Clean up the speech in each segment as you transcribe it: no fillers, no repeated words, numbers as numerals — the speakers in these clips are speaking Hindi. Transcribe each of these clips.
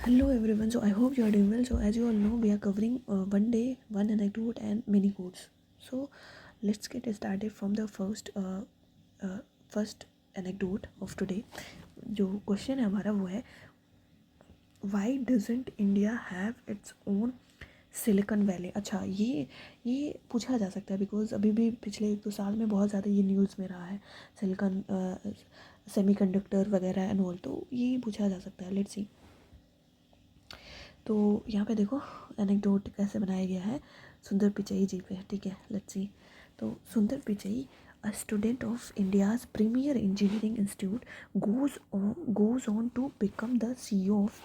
Hello everyone. So I hope you are doing well. So as you all know, we are covering one day, one anecdote, and many quotes. So let's get started from the uh, first anecdote of today. जो क्वेश्चन है हमारा वो है, why doesn't India have its own silicon valley. अच्छा, ये पूछा जा सकता है बिकॉज अभी भी पिछले 1-2 साल में बहुत ज़्यादा ये न्यूज़ में रहा है, सिलिकॉन सेमीकंडक्टर वगैरह एंड ऑल, तो ये पूछा जा सकता है। Let's see. तो यहाँ पे देखो एनेक्डोट कैसे बनाया गया है सुंदर पिचई जी पे। ठीक है, लेट्स सी। तो सुंदर Pichai, a student of India's premier engineering institute, goes on to become the CEO of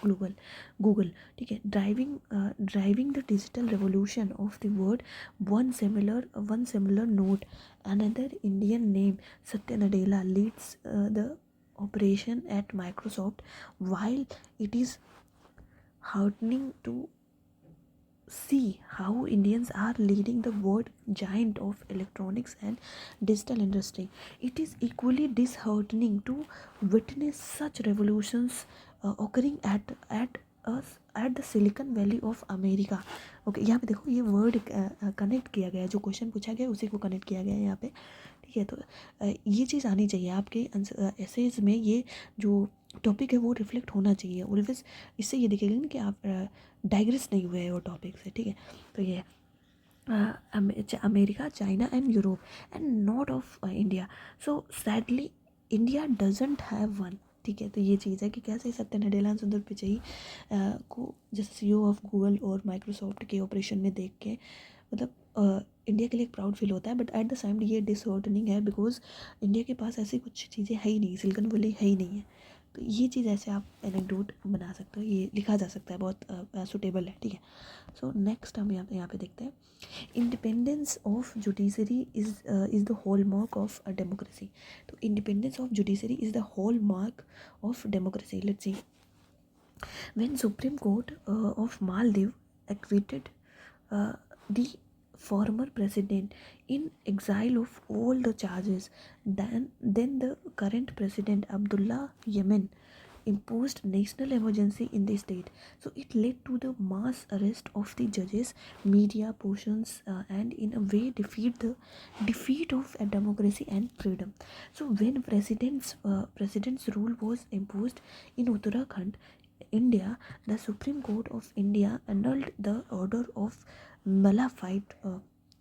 Google. ठीक है, driving the digital revolution of the world. One similar note, another Indian name, Satya Nadella, leads the operation at Microsoft. While it is heartening to see how Indians are leading the world giant of electronics and digital industry, it is equally disheartening to witness such revolutions occurring at the Silicon Valley of America. Okay, यहाँ पे देखो ये वर्ड कनेक्ट किया गया है, जो क्वेश्चन पूछा गया है उसी को कनेक्ट किया गया है यहाँ पे। ठीक है, तो ये चीज़ आनी चाहिए आपके एसेज में, ये जो टॉपिक है वो रिफ्लेक्ट होना चाहिए ऑलवेज। इससे ये दिखेगा ना कि आप डाइग्रेस नहीं हुए हो टॉपिक से। ठीक है, तो ये America, China and Europe and not of India. So sadly India doesn't have one. ठीक है, तो ये चीज़ है कि कैसे सत्या नडेला, सुंदर पिचई को जैसे CEO ऑफ गूगल और माइक्रोसॉफ्ट के ऑपरेशन में देख के मतलब इंडिया के लिए एक प्राउड फील होता है, बट एट द सेम ये डिसऑर्डनिंग है बिकॉज इंडिया के पास ऐसी कुछ चीज़ें है ही नहीं, सिलिकॉन वैली है ही नहीं है। तो ये चीज़ ऐसे आप एनेक्डोट बना सकते हो, ये लिखा जा सकता है, बहुत सुटेबल है। ठीक है, सो नेक्स्ट हम यहाँ पे देखते हैं, independence of judiciary is the hallmark of a democracy. तो independence of judiciary is the hallmark of democracy. Let's see. When Supreme Court of Maldives acquitted the former president in exile of all the charges, then the current president Abdullah Yemen imposed national emergency in the state. So it led to the mass arrest of the judges, media portions, and in a way defeat of a democracy and freedom. So when president's rule was imposed in Uttarakhand, India, the Supreme Court of India annulled the order of Malafide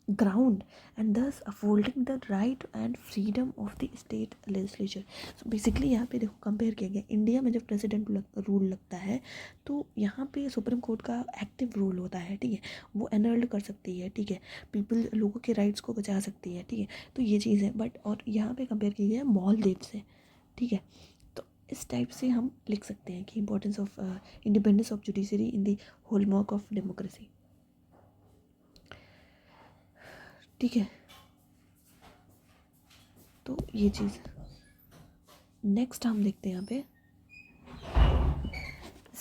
ground and thus upholding the right and freedom of the state legislature. So basically यहाँ पे देखो कंपेयर किया गया, इंडिया में जब प्रेसिडेंट रूल लगता है तो यहाँ पे सुप्रीम कोर्ट का एक्टिव रूल होता है। ठीक है, वो एनल्ड कर सकती है। ठीक है, पीपल लोगों के राइट्स को बचा सकती है। ठीक है, तो ये चीज़ है, बट और यहाँ पे कंपेयर किया गया मालदीव से। ठीक है, इस टाइप से हम लिख सकते हैं कि importance of independence of judiciary in the hallmark of democracy. ठीक है, तो ये चीज़। नेक्स्ट हम देखते हैं यहाँ पे,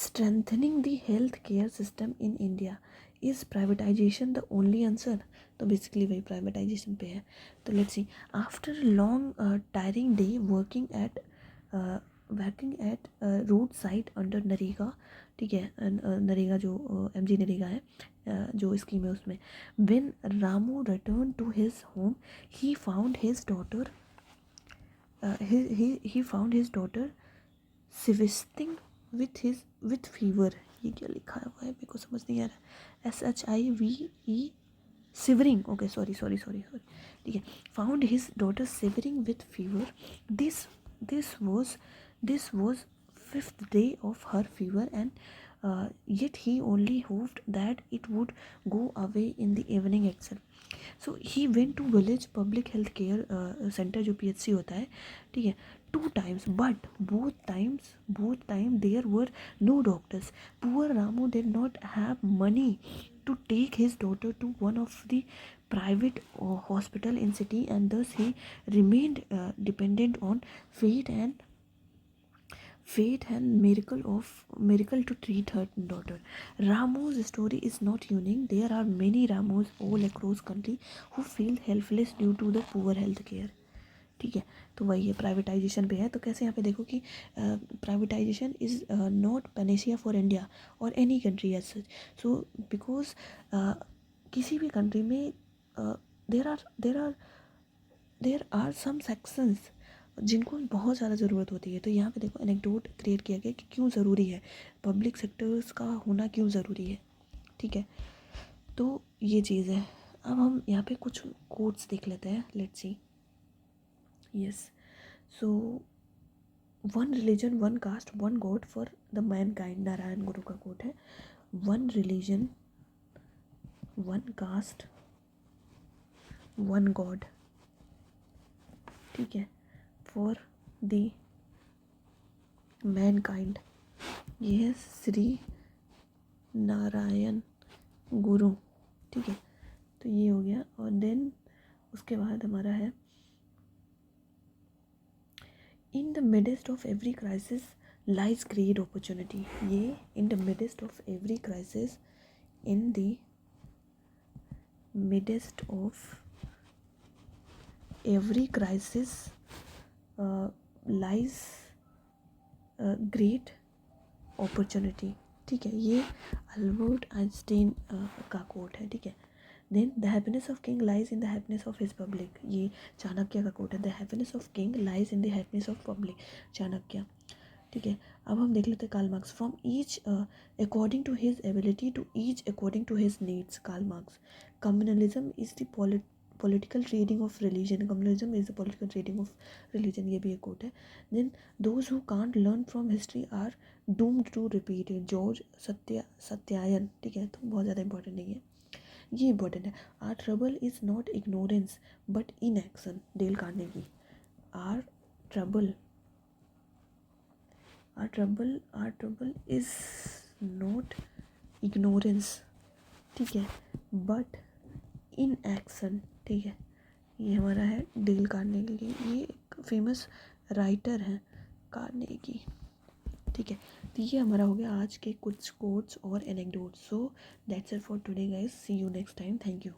strengthening the health care system in India, is privatisation the only answer. तो बेसिकली वही प्राइवेटाइजेशन पे है। तो let's see, after long tiring day working at road side under NREGA. ठीक है, नरेगा जो MG नरेगा है, जो स्कीम है उसमें, when Ramu return to his home, he found his daughter he found his daughter swimming with fever। ये क्या लिखा हुआ है, मेरे को समझ नहीं आ रहा। SHIVE shivering, okay, sorry. ठीक है, found his daughter shivering with fever। this this was fifth day of her fever, and yet he only hoped that it would go away in the evening itself। So he went to village public health care center, जो PHC होता है। ठीक है, 2 times, but both time there were no doctors। Poor Ramu did not have money to take his daughter to one of the private hospital in city, and thus he remained dependent on fate and miracle to treat her daughter। Ramu's story is not unique. There are many Ramos all across country who feel helpless due to the poor health care। ठीक है। तो वही है, प्राइवेटाइजेशन पे है। तो कैसे यहाँ पे देखो कि privatisation is not panacea for India और any country as such. So because किसी भी कंट्री में देर आर सम सेक्शंस जिनको बहुत ज़्यादा ज़रूरत होती है। तो यहाँ पे देखो एनेक्डोट क्रिएट किया गया कि क्यों ज़रूरी है, पब्लिक सेक्टर्स का होना क्यों ज़रूरी है। ठीक है, तो ये चीज़ है। अब हम यहाँ पे कुछ कोट्स देख लेते हैं, let's see. Yes, so one religion one cast one God for the man kind, Narayan गुरु का कोट है। One religion one cast one God, ठीक है, फॉर द मैन काइंड। ये है श्री नारायण गुरु, ठीक है। तो ये हो गया। और देन उसके बाद हमारा है in the midst of every crisis lies great opportunity. ये in the midst of every crisis, in the midst of every crisis lies great opportunity, ठीक है। ये अल्बर्ट आइंस्टीन का कोट है, ठीक है। Then the happiness of king lies in the happiness of his public, ये चाणक्य का कोट है। The happiness of king lies in the happiness of public, Chanakya, ठीक है। अब हम देख लेते हैं Karl Marx. From each according to his ability to each according to his needs, Karl Marx. Communalism is the political reading of religion, communalism is the political reading of religion, ये भी एक कोट है। then those who can't learn from history are doomed to repeat it, George Santayana, ठीक है। तो बहुत ज़्यादा इंपॉर्टेंट नहीं है, ये इंपॉर्टेंट है। Our trouble is not ignorance but inaction, Dale Carnegie. Our trouble is not ignorance, ठीक है, बट इन एक्शन, ठीक है। ये हमारा है डेल कार्नेगी, ये एक फेमस राइटर हैं कार्नेगी, ठीक है। तो ये हमारा हो गया आज के कुछ कोट्स और anecdotes. So that's it for today guys, see you next time, thank you.